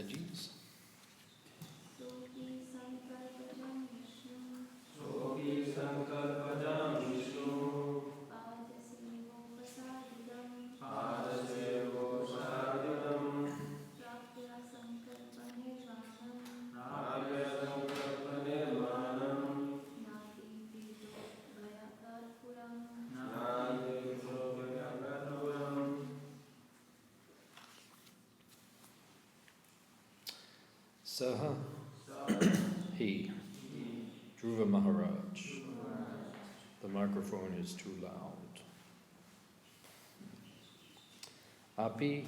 Mataji's. Saha, he, Dhruva Maharaj. The microphone is too loud. Api,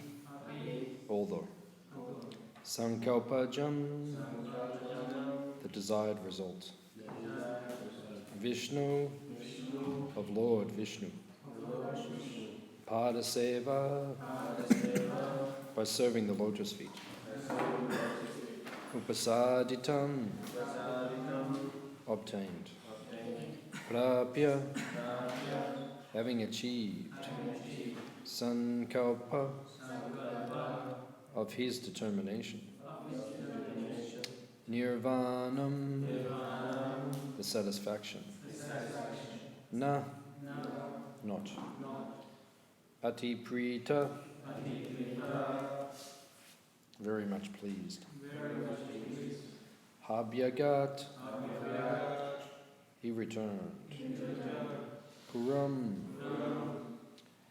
although. Sankalpajam, the desired result. Vishnu, of Lord Vishnu. Padaseva, by serving the lotus feet. Upasaditam, obtained. Prapya, having achieved. Sankalpa, of his determination. Nirvanam, the satisfaction. Na, not. Atiprita, very much pleased. Habyagat, he returned. Puram,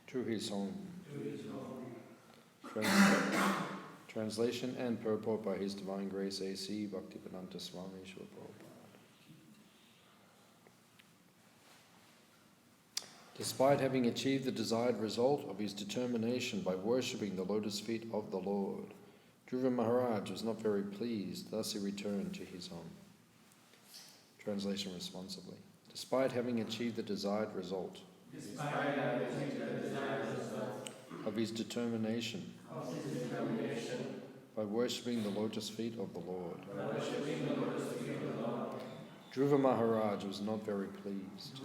to his home. Translation and purport by His Divine Grace A.C. Bhaktivedanta Swami Śrīmad Prabhupada. Despite having achieved the desired result of his determination by worshipping the lotus feet of the Lord, Dhruva Maharaj was not very pleased, thus he returned to his home. Translation responsibly. Despite having achieved the desired result of his determination by worshipping the lotus feet of the Lord, Dhruva Maharaj was not very pleased.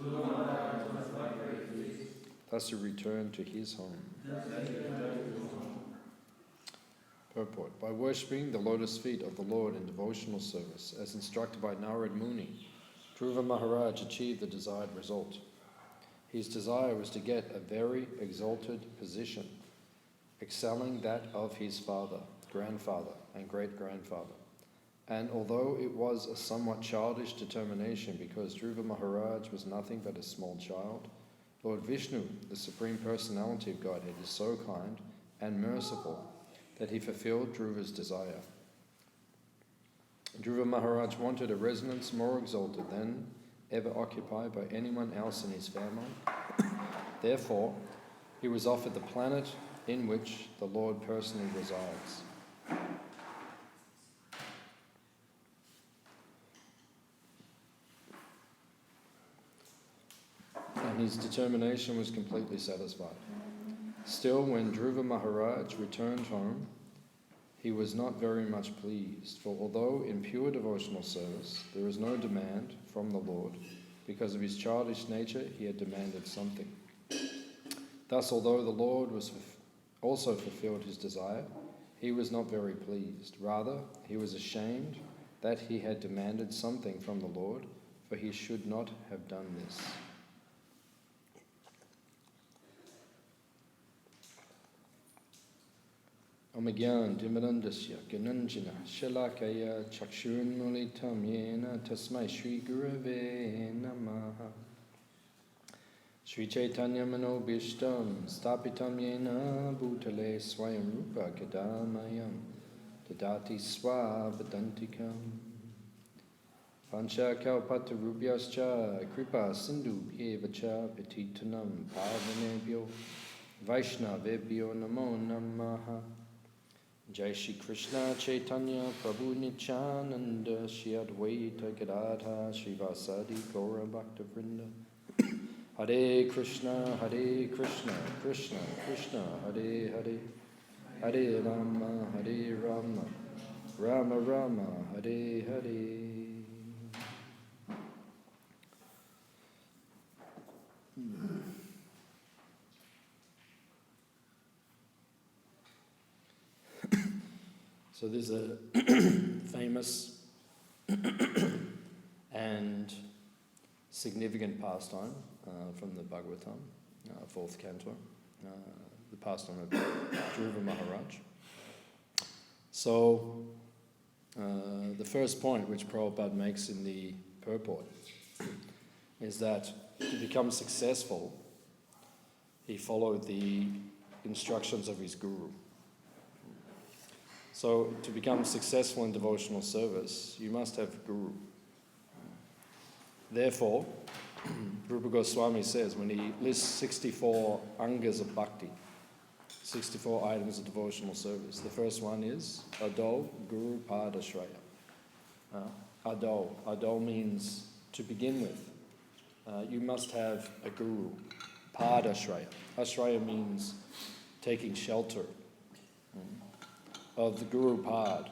Thus he returned to his home. Purport. By worshipping the lotus feet of the Lord in devotional service, as instructed by Narad Muni, Dhruva Maharaj achieved the desired result. His desire was to get a very exalted position, excelling that of his father, grandfather, and great-grandfather. And although it was a somewhat childish determination because Dhruva Maharaj was nothing but a small child, Lord Vishnu, the Supreme Personality of Godhead, is so kind and merciful that he fulfilled Dhruva's desire. Dhruva Maharaj wanted a residence more exalted than ever occupied by anyone else in his family. Therefore, he was offered the planet in which the Lord personally resides. And his determination was completely satisfied. Still, when Dhruva Maharaj returned home, he was not very much pleased, for although in pure devotional service there is no demand from the Lord, because of his childish nature he had demanded something. Thus, although the Lord also fulfilled his desire, he was not very pleased. Rather, he was ashamed that he had demanded something from the Lord, for he should not have done this. Omagyan Dimarandasya Gananjana Shalakaya Chakshun Mulitam Yena Tasmai Shri Gurave Namaha Shri Chaitanya Manobishtam Stapitam Yena Bhutale Swayam Rupa Kadamayam Tadati Swavadantikam Pancha Kalpata Rubhyascha Kripa Sindhu Bhyevacha Petitanam Pavanebhyo Vaishnavebhyo Namo Namaha Jai Shri Krishna Chaitanya Prabhu Nityananda Shri Advaita Gadadha Srivasadi Gaura Bhaktavrinda Hare Krishna Krishna Krishna Hare Hare Hare Rama Rama Rama Hare Hare. So there's a famous and significant pastime from the Bhagavatam, 4th canto, the pastime of Dhruva Maharaj. So the first point which Prabhupada makes in the purport is that to become successful, he followed the instructions of his guru. So to become successful in devotional service, you must have a guru. Therefore, Rupa Goswami says, when he lists 64 angas of bhakti, 64 items of devotional service, the first one is Ado Guru Pada Shraya. Ado means to begin with. You must have a guru. Pada Shraya. Ashraya means taking shelter. Of the Guru Pad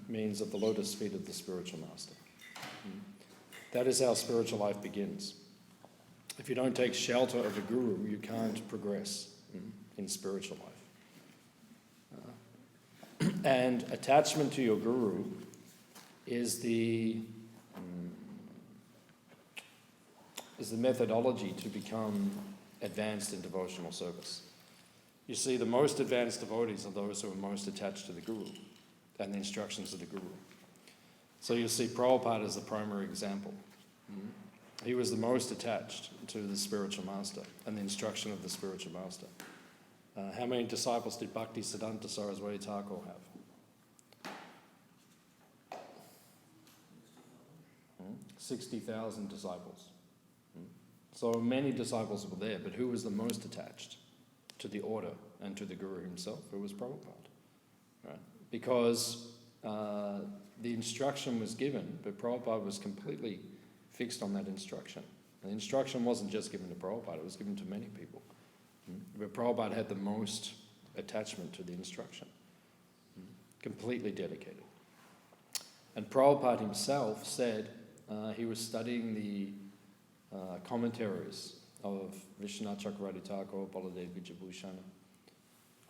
means of the lotus feet of the spiritual master. That is how spiritual life begins. If you don't take shelter of a guru, you can't progress in spiritual life. And attachment to your guru is the methodology to become advanced in devotional service. You see, the most advanced devotees are those who are most attached to the guru and the instructions of the guru. So you'll see Prabhupada as the primary example. He was the most attached to the spiritual master and the instruction of the spiritual master. How many disciples did Bhaktisiddhanta Saraswati Thakur have? 60,000 disciples. So many disciples were there, but who was the most attached to the order and to the guru himself? It was Prabhupada, right? Because the instruction was given, but Prabhupada was completely fixed on that instruction. The instruction wasn't just given to Prabhupada, it was given to many people. But Prabhupada had the most attachment to the instruction, completely dedicated. And Prabhupada himself said he was studying the commentaries of Vishwanath Chakravarti Thakur, Baladev Vijayabhushana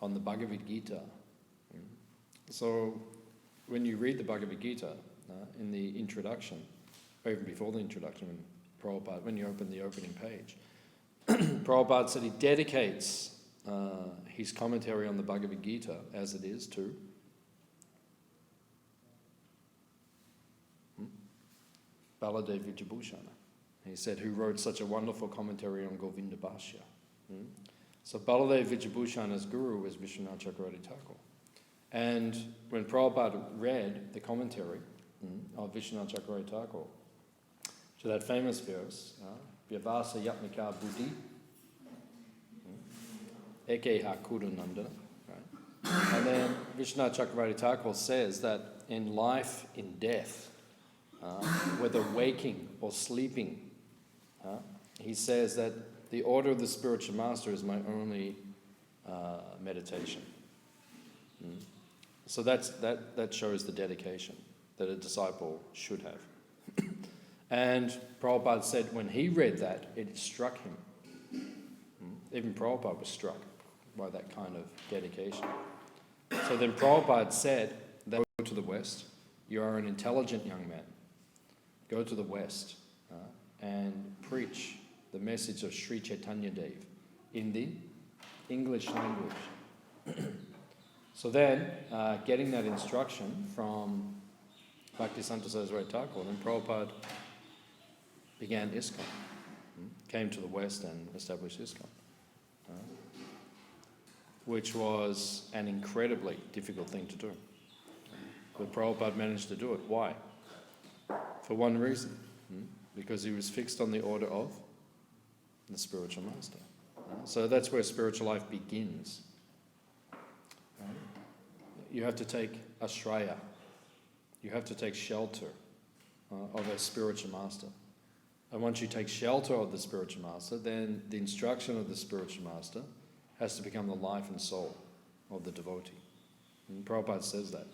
on the Bhagavad Gita. So when you read the Bhagavad Gita in the introduction, or even before the introduction, when you open the opening page, Prabhupada said he dedicates his commentary on the Bhagavad Gita as it is to Baladev Vijayabhushana. He said, who wrote such a wonderful commentary on Govinda Bhashya. So Baladev Vijayabhushana's guru was Vishwanath Chakravarti Thakur. And when Prabhupada read the commentary of Vishwanath Chakravarti Thakur to that famous verse, Vyavasa Yatmika Buddhi, Ekeha Kudunandana, right? And then Vishwanath Chakravarti Thakur says that in life, in death, whether waking or sleeping, he says that the order of the spiritual master is my only meditation. So that shows the dedication that a disciple should have. And Prabhupada said when he read that, it struck him. Even Prabhupada was struck by that kind of dedication. So then Prabhupada said, go to the West. You are an intelligent young man. Go to the West and preach the message of Sri Chaitanya Dev in the English language. So then, getting that instruction from Bhaktisiddhanta Saraswati Thakur, then Prabhupada began ISKCON, came to the West and established ISKCON, which was an incredibly difficult thing to do. But Prabhupada managed to do it. Why? For one reason, because he was fixed on the order of the spiritual master. So that's where spiritual life begins. You have to take ashraya. You have to take shelter of a spiritual master. And once you take shelter of the spiritual master, then the instruction of the spiritual master has to become the life and soul of the devotee. And Prabhupada says that.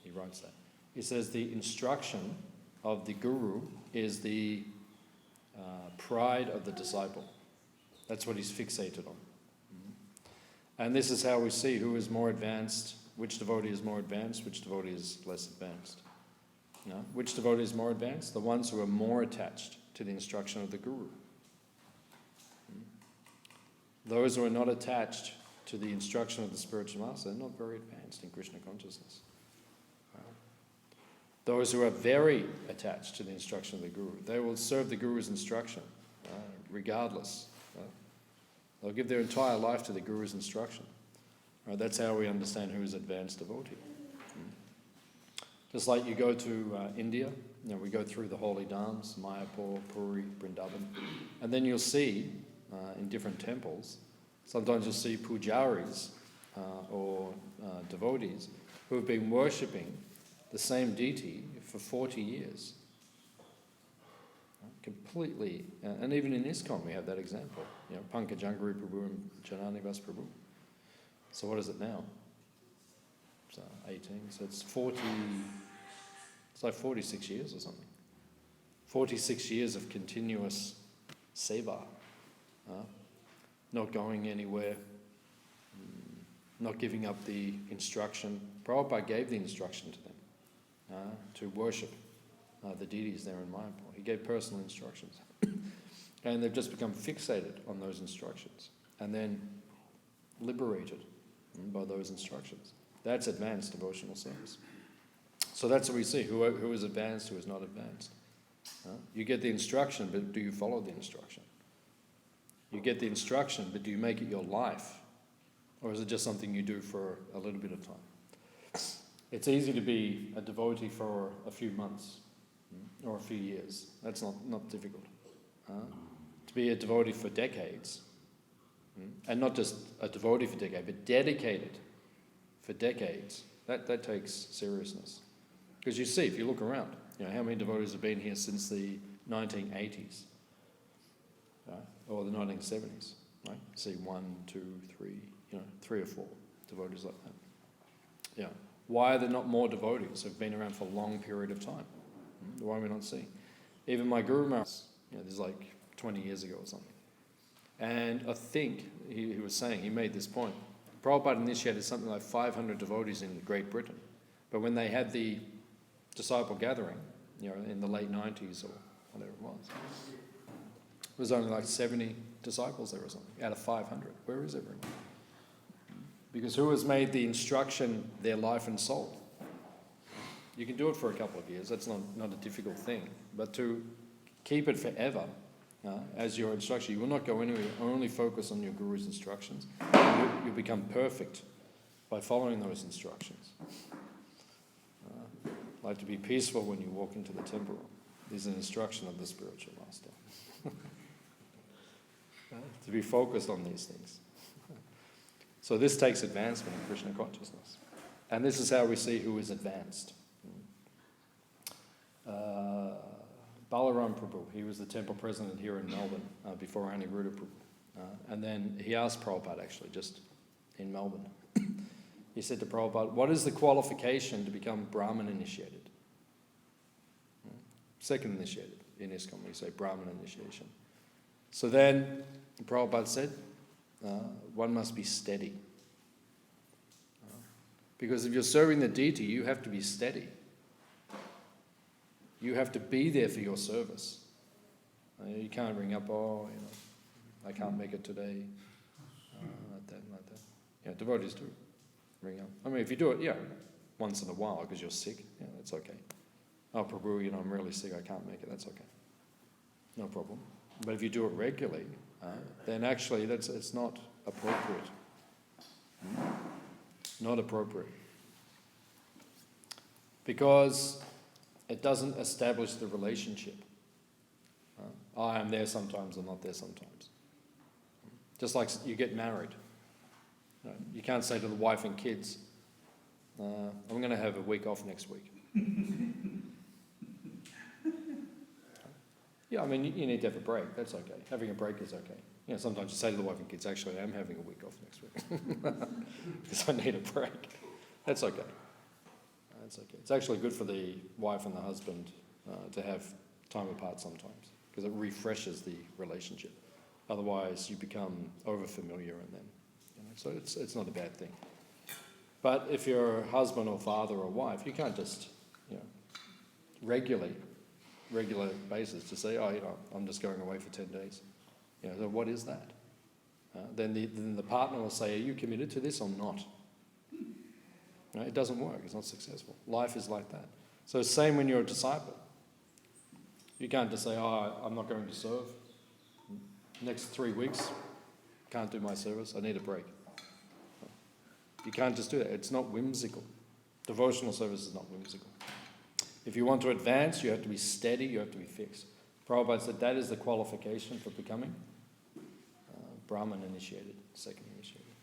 He writes that. He says the instruction of the guru is the pride of the disciple. That's what he's fixated on. And this is how we see who is more advanced Which devotee is more advanced? Which devotee is less advanced? No? Which devotee is more advanced? The ones who are more attached to the instruction of the Guru. Those who are not attached to the instruction of the spiritual master are not very advanced in Krishna consciousness. Those who are very attached to the instruction of the Guru, they will serve the Guru's instruction regardless. They'll give their entire life to the Guru's instruction. That's how we understand who is advanced devotee. Just like you go to India, we go through the holy dhams, Mayapur, Puri, Vrindavan, and then you'll see in different temples, sometimes you'll see pujaris or devotees who have been worshipping the same deity for 40 years. Completely, and even in ISKCON we have that example. Pankajangari Prabhu and Jananivas Prabhu. So what is it now? So 18, so it's 40, it's like 46 years or something. 46 years of continuous seva. Not going anywhere, not giving up the instruction. Prabhupada gave the instruction to them to worship the deities there in Mayapur. He gave personal instructions. And they've just become fixated on those instructions and then liberated by those instructions. That's advanced devotional service. So that's what we see, who is advanced, who is not advanced. You get the instruction, but do you follow the instruction? You get the instruction, but do you make it your life? Or is it just something you do for a little bit of time? It's easy to be a devotee for a few months or a few years. That's not difficult. To be a devotee for decades, and not just a devotee for decades, but dedicated for decades, that takes seriousness. Because you see, if you look around, how many devotees have been here since the 1980s? Or the 1970s, right? See 1, 2, 3, 3 or 4 devotees like that. Why are there not more devotees who've been around for a long period of time? Why are we not seeing? Even my Guru Maharaj, this is like 20 years ago or something. And I think he was saying, he made this point, Prabhupada initiated something like 500 devotees in Great Britain. But when they had the disciple gathering, in the late 90s or whatever it was only like 70 disciples there or something, out of 500. Where is everyone? Because who has made the instruction their life and soul? You can do it for a couple of years, that's not a difficult thing. But to keep it forever as your instruction, you will not go anywhere, only focus on your Guru's instructions. You'll become perfect by following those instructions. Like to be peaceful when you walk into the temple. Is an instruction of the spiritual master. To be focused on these things. So this takes advancement in Krishna consciousness. And this is how we see who is advanced. Balaram Prabhu, he was the temple president here in Melbourne before Aniruddha Prabhu. And then he asked Prabhupada actually, just in Melbourne. He said to Prabhupada, what is the qualification to become Brahmin initiated? Second initiated in ISKCON, we say Brahmin initiation. So then Prabhupada said, one must be steady. Because if you're serving the deity, you have to be steady. You have to be there for your service. You can't ring up, I can't make it today. Like that. Devotees do ring up. I mean, if you do it, once in a while because you're sick, that's okay. Oh, Prabhu, I'm really sick, I can't make it, that's okay. No problem. But if you do it regularly, then actually it's not appropriate. Not appropriate. Because it doesn't establish the relationship. I am there sometimes, I'm not there sometimes. Just like you get married. You can't say to the wife and kids, I'm going to have a week off next week. You need to have a break, that's okay. Having a break is okay. Sometimes you say to the wife and kids, actually, I'm having a week off next week. Because I need a break. That's okay. That's okay. It's actually good for the wife and the husband to have time apart sometimes, because it refreshes the relationship. Otherwise, you become over-familiar and then, so it's not a bad thing. But if you're a husband or father or wife, you can't just, regular basis to say, I'm just going away for 10 days. So what is that? Then the partner will say, are you committed to this or not? It doesn't work. It's not successful. Life is like that. So same when you're a disciple. You can't just say, I'm not going to serve. Next 3 weeks, can't do my service. I need a break. You can't just do that. It's not whimsical. Devotional service is not whimsical. If you want to advance, you have to be steady, you have to be fixed. Prabhupada said that is the qualification for becoming Brahman initiated, second initiated.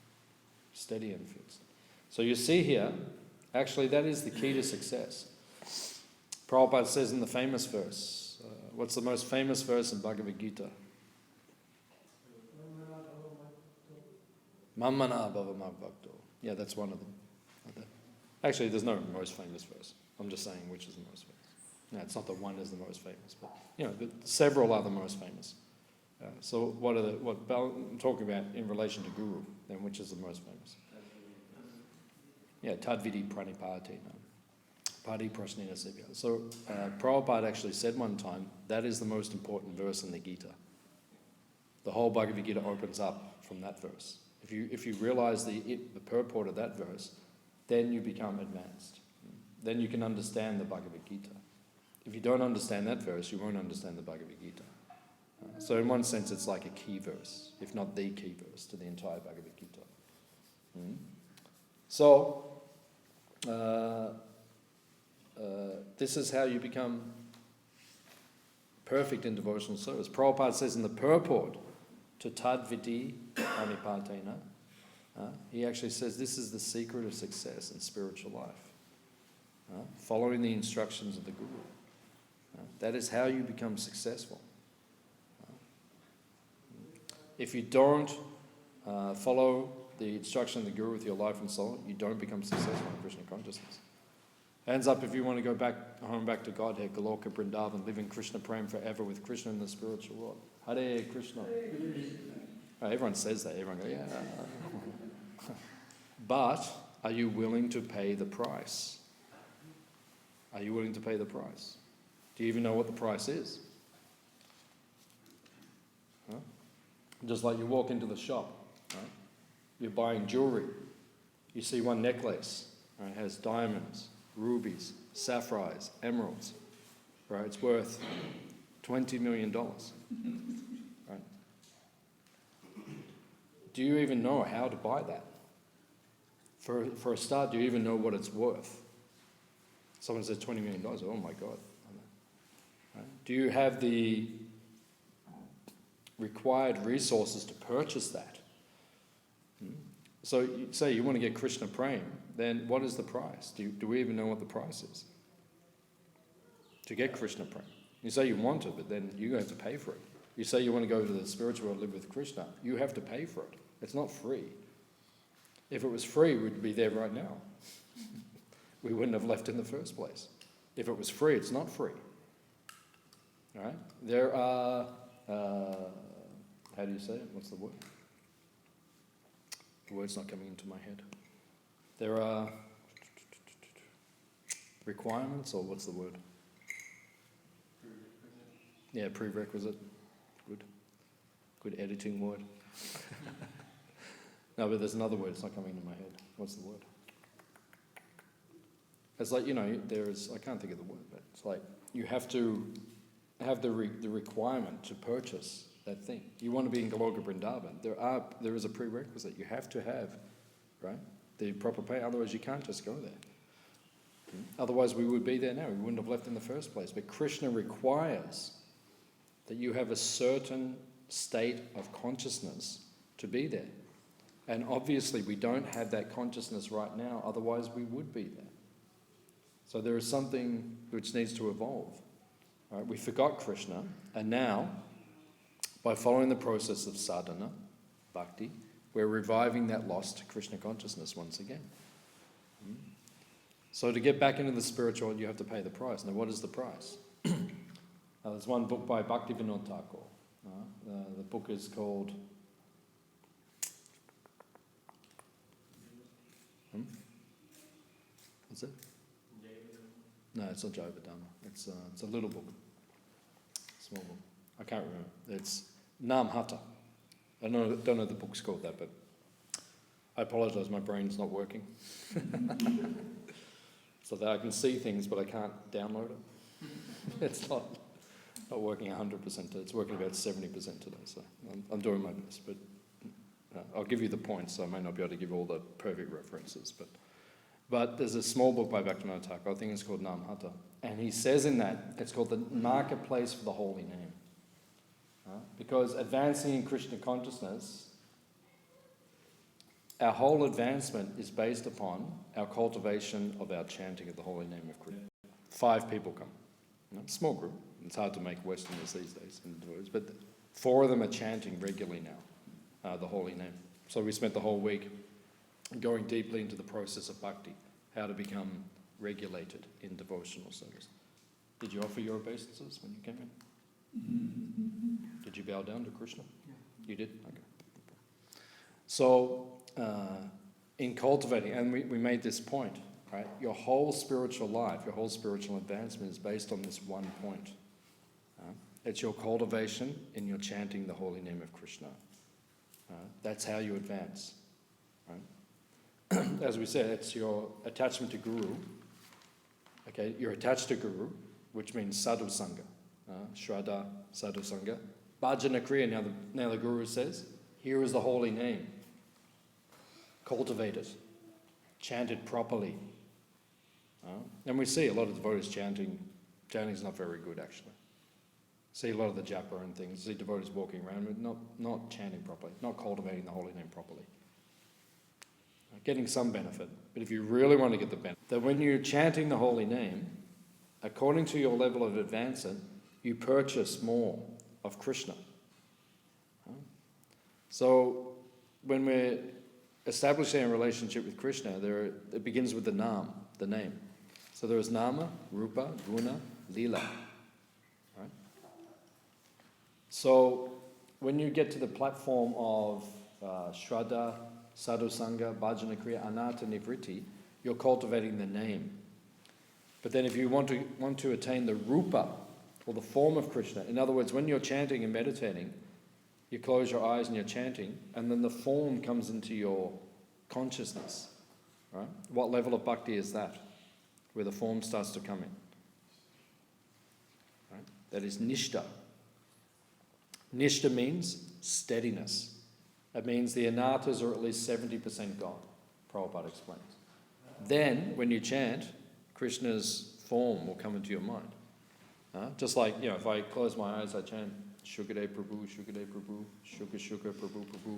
Steady and fixed. So you see here, actually that is the key to success. Prabhupada says in the famous verse, what's the most famous verse in Bhagavad Gita? Mammana bhava bhakto. Yeah, that's one of them. Actually, there's no most famous verse. I'm just saying which is the most famous. No, it's not that one is the most famous, but several are the most famous. So I'm talking about in relation to Guru, then which is the most famous? Yeah, Tadvidi Pranipatina, Padi Prasnina Sivya. So Prabhupada actually said one time, that is the most important verse in the Gita. The whole Bhagavad Gita opens up from that verse. If you realize the purport of that verse, then you become advanced. Then you can understand the Bhagavad Gita. If you don't understand that verse, you won't understand the Bhagavad Gita. So in one sense, it's like a key verse, if not the key verse to the entire Bhagavad Gita. So this is how you become perfect in devotional service. Prabhupada says in the purport to Tadvidi Anipatena, he actually says this is the secret of success in spiritual life. Following the instructions of the Guru. That is how you become successful. If you don't follow the instruction of the Guru with your life and soul, you don't become successful in Krishna consciousness. Hands up if you want to go back to Godhead, Goloka, Vrindavan, live in Krishna Prem forever with Krishna in the spiritual world. Hare Krishna. Everyone says that. Everyone goes, yeah. But are you willing to pay the price? Are you willing to pay the price? Do you even know what the price is? Just like you walk into the shop, right? You're buying jewelry. You see one necklace, right? It has diamonds, rubies, sapphires, emeralds. Right? It's worth $20 million. Right? Do you even know how to buy that? For a start, do you even know what it's worth? Someone says $20 million. Oh my God. Right? Do you have the required resources to purchase that? So you say you want to get Krishna Prem, then what is the price? Do we even know what the price is? To get Krishna Prem. You say you want it, but then you have to pay for it. You say you want to go to the spiritual world, live with Krishna, you have to pay for it. It's not free. If it was free, we'd be there right now. We wouldn't have left in the first place. If it was free, it's not free. All right? There are, how do you say it? What's the word? The word's not coming into my head. There are requirements, or what's the word? Yeah, prerequisite. Good editing word. No, but there's another word, it's not coming into my head. What's the word? It's like, I can't think of the word, but it's like you have to have the requirement to purchase that thing. You want to be in Goloka Vrindavan, there is a prerequisite. You have to have, right, the proper pay, otherwise you can't just go there. Otherwise we would be there now, we wouldn't have left in the first place. But Krishna requires that you have a certain state of consciousness to be there. And obviously we don't have that consciousness right now, otherwise we would be there. So there is something which needs to evolve. Right? We forgot Krishna, and now, by following the process of sadhana, bhakti, we're reviving that lost Krishna consciousness once again. So to get back into the spiritual world, you have to pay the price. Now, what is the price? There's one book by Bhaktivedanta. The book is called Is it? No, it's not Jayavadana. It's a little book, small book. I can't remember. It's Namhata. I don't know the book's called that, but I apologise, my brain's not working. So that I can see things, but I can't download it. It's not working 100%. It's working about 70% today, so I'm doing my best. But I'll give you the points, so I may not be able to give all the perfect references. But there's a small book by Bhaktivedanta Thakur, I think it's called Namhata, and he says in that, it's called the marketplace for the holy name. Because advancing in Krishna consciousness, our whole advancement is based upon our cultivation of our chanting of the holy name of Krishna. 5 people come, small group. It's hard to make Westerners these days, but 4 of them are chanting regularly now, the holy name. So we spent the whole week going deeply into the process of bhakti, how to become regulated in devotional service. Did you offer your obeisances when you came in? Did you bow down to Krishna? Yeah. You did? Okay. So, in cultivating, and we made this point, right? Your whole spiritual life, your whole spiritual advancement is based on this one point. It's your cultivation in your chanting the holy name of Krishna. That's how you advance. Right? As we said, it's your attachment to Guru. Okay, you're attached to Guru, which means sadhu sangha, shraddha, sadhu sangha. Bhajana kriya, now the Guru says, here is the holy name. Cultivate it. Chant it properly. And we see a lot of devotees chanting. Chanting is not very good, actually. See a lot of the japa and things. See devotees walking around, but not chanting properly, not cultivating the holy name properly. Getting some benefit, but if you really want to get the benefit, that when you're chanting the holy name, according to your level of advancement, you purchase more of Krishna. So when we're establishing a relationship with Krishna, it begins with the name. So there is nama, rupa, guna, lila. Right? So when you get to the platform of shraddha, sadhu sangha, bhajana kriya, anartha nivritti, you're cultivating the name. But then if you want to attain the rupa, or the form of Krishna, in other words, when you're chanting and meditating, you close your eyes and you're chanting, and then the form comes into your consciousness. Right? What level of bhakti is that? Where the form starts to come in. Right? That is nishta. Nishta means steadiness. It means the anarthas are at least 70% gone, Prabhupada explains. Then, when you chant, Krishna's form will come into your mind. Just like, if I close my eyes, I chant Shukade Prabhu, Shukade Prabhu, Shuka Shuka Prabhu Prabhu,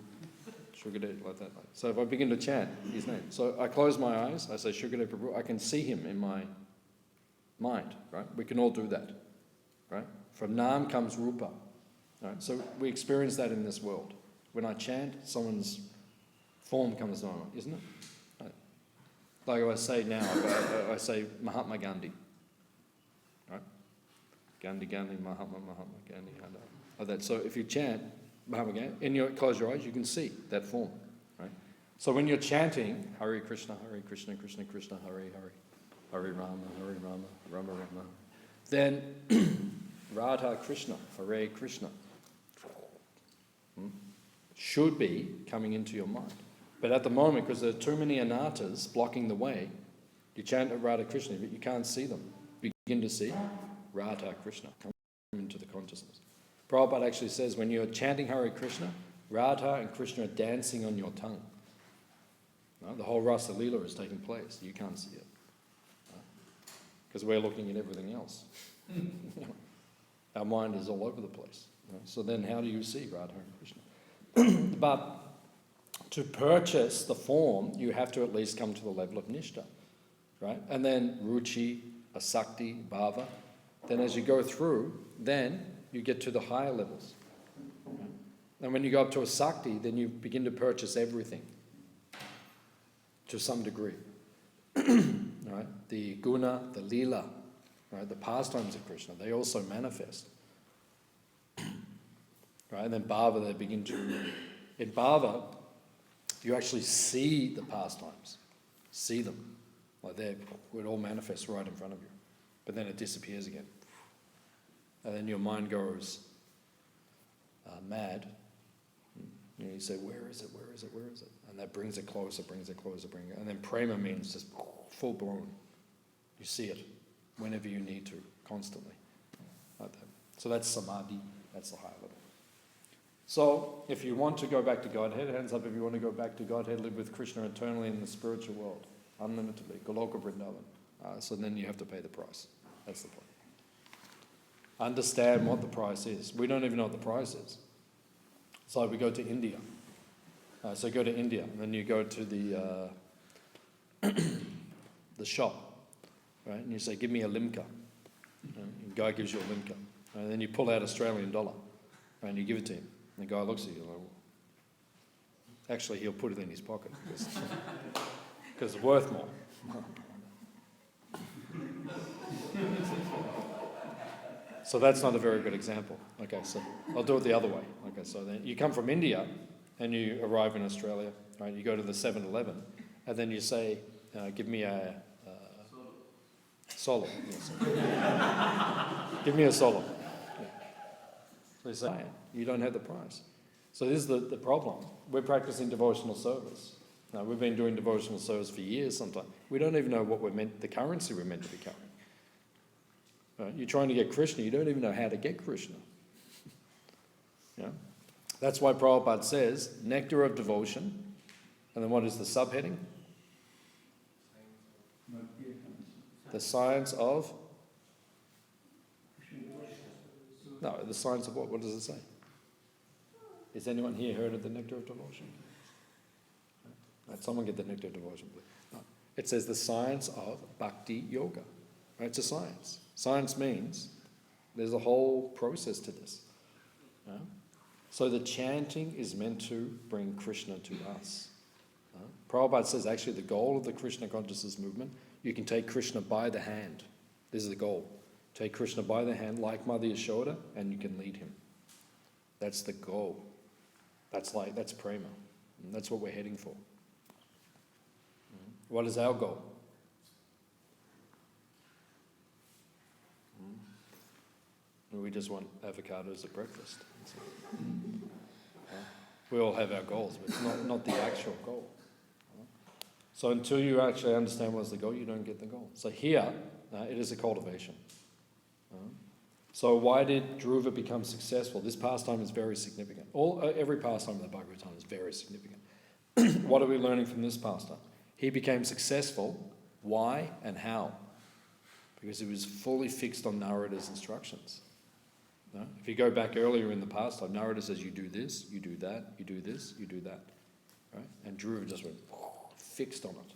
Shukade, like that. So if I begin to chant his name, so I close my eyes, I say Shukade Prabhu, I can see him in my mind, right? We can all do that, right? From Nam comes Rupa, right? So we experience that in this world. When I chant, someone's form comes to my mind, isn't it? Right? Like I say now, I say Mahatma Gandhi, right? Gandhi, Gandhi, Mahatma, Mahatma, Gandhi, Gandhi. Like that. So if you chant Mahatma Gandhi, and you close your eyes, you can see that form, right? So when you're chanting Hare Krishna, Krishna Krishna, Hare Hare, Hare Rama, Rama Rama, then Radha Krishna, Hare Krishna, should be coming into your mind. But at the moment, because there are too many anarthas blocking the way, you chant Radha Krishna, but you can't see them. Begin to see Radha Krishna come into the consciousness. Prabhupada actually says when you're chanting Hare Krishna, Radha and Krishna are dancing on your tongue. No, the whole Rasa Leela is taking place. You can't see it. Because we're looking at everything else. Our mind is all over the place. So then how do you see Radha and Krishna? But to purchase the form, you have to at least come to the level of nishta, right? And then ruchi, asakti, bhava. Then as you go through, then you get to the higher levels. Right? And when you go up to asakti, then you begin to purchase everything to some degree. Right? The guna, the lila, right? The pastimes of Krishna, they also manifest. Right? And then bhava, they begin to... In bhava, you actually see the pastimes. See them. Like there, it all manifests right in front of you. But then it disappears again. And then your mind goes mad. You say, where is it, where is it, where is it? And that brings it closer, brings it closer, and then prema means just full blown. You see it whenever you need to, constantly. Like that. So that's samadhi, that's the higher level. So if you want to go back to Godhead, hands up if you want to go back to Godhead, live with Krishna eternally in the spiritual world, unlimitedly, Goloka Vrindavan. So then you have to pay the price. That's the point. Understand what the price is. We don't even know what the price is. It's like we go to India. So go to India, and then you go to the the shop, right? And you say, give me a limca. And the guy gives you a limca. And then you pull out Australian dollar, right? And you give it to him. And the guy looks at you like, well, actually he'll put it in his pocket because it's worth more. So that's not a very good example. Okay, so I'll do it the other way. Okay, so then you come from India and you arrive in Australia, right? You go to the 7-Eleven and then you say, give me a solo. Yes. Give me a solo. Yeah. So you say, you don't have the price. So this is the problem. We're practicing devotional service. Now, we've been doing devotional service for years sometimes. We don't even know what the currency we're meant to be carrying. Right? You're trying to get Krishna, you don't even know how to get Krishna. Yeah? That's why Prabhupada says, nectar of devotion, and then what is the subheading? The science of? No, the science of what? What does it say? Has anyone here heard of the nectar of devotion? Right, someone get the nectar of devotion, please. No. It says the science of bhakti yoga. Right, it's a science. Science means there's a whole process to this. Yeah? So the chanting is meant to bring Krishna to us. Prabhupada says actually the goal of the Krishna consciousness movement, you can take Krishna by the hand. This is the goal. Take Krishna by the hand like Mother Yashoda and you can lead him. That's the goal. That's prema. And that's what we're heading for. What is our goal? We just want avocados at breakfast. We all have our goals, but it's not the actual goal. So until you actually understand what's the goal, you don't get the goal. So here, it is a cultivation. So why did Dhruva become successful? This pastime is very significant. Every pastime in the Bhagavatam is very significant. What are we learning from this pastime? He became successful. Why and how? Because he was fully fixed on Narada's instructions. No? If you go back earlier in the pastime, Narada says, you do this, you do that, you do this, you do that. Right? And Dhruva just went fixed on it.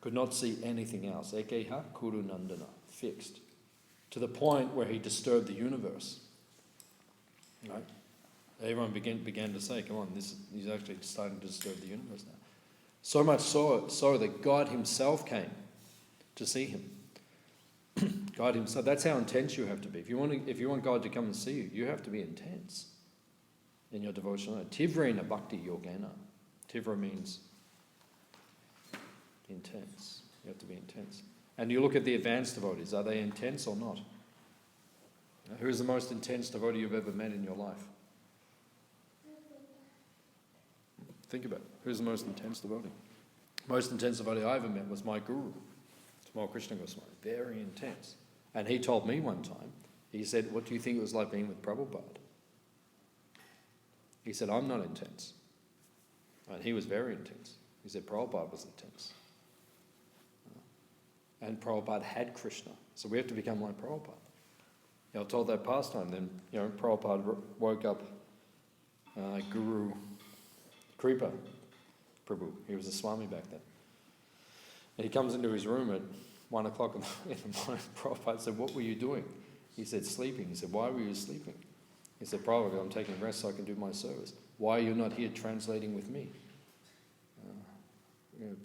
Could not see anything else. Ekeha Kuru Nandana, fixed. To the point where he disturbed the universe. Right? Everyone began to say, come on, he's actually starting to disturb the universe now. So much so that God himself came to see him. God himself. That's how intense you have to be. If you want God to come and see you, you have to be intense in your devotional life. Tivrena bhakti yogena. Tivra means intense. You have to be intense. And you look at the advanced devotees. Are they intense or not? Who is the most intense devotee you've ever met in your life? Think about it. Who's the most intense devotee? Most intense devotee I ever met was my guru, Small Krishna Goswami. Very intense. And he told me one time, he said, what do you think it was like being with Prabhupada? He said, I'm not intense. And he was very intense. He said, Prabhupada was intense. And Prabhupada had Krishna. So we have to become like Prabhupada. I told that pastime, then Prabhupada woke up Guru Kripa Prabhu. He was a Swami back then. And he comes into his room at 1 o'clock in the morning. Prabhupada said, what were you doing? He said, sleeping. He said, why were you sleeping? He said, Prabhupada, I'm taking rest so I can do my service. Why are you not here translating with me?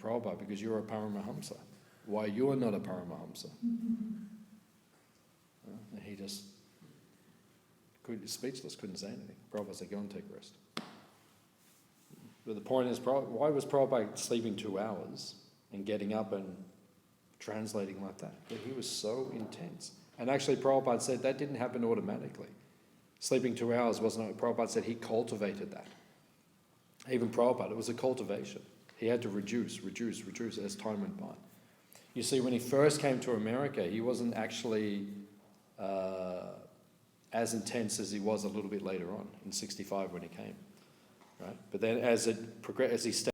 Prabhupada, because you're a Paramahamsa. Why you are not a Paramahamsa? And he just speechless, couldn't say anything. Prabhupada said, go and take rest. But the point is, why was Prabhupada sleeping 2 hours and getting up and translating like that. But he was so intense. And actually Prabhupada said that didn't happen automatically. Sleeping 2 hours wasn't, Prabhupada said he cultivated that. Even Prabhupada, it was a cultivation. He had to reduce as time went by. You see, when he first came to America, he wasn't actually as intense as he was a little bit later on, in 65 when he came. Right? But then as he stayed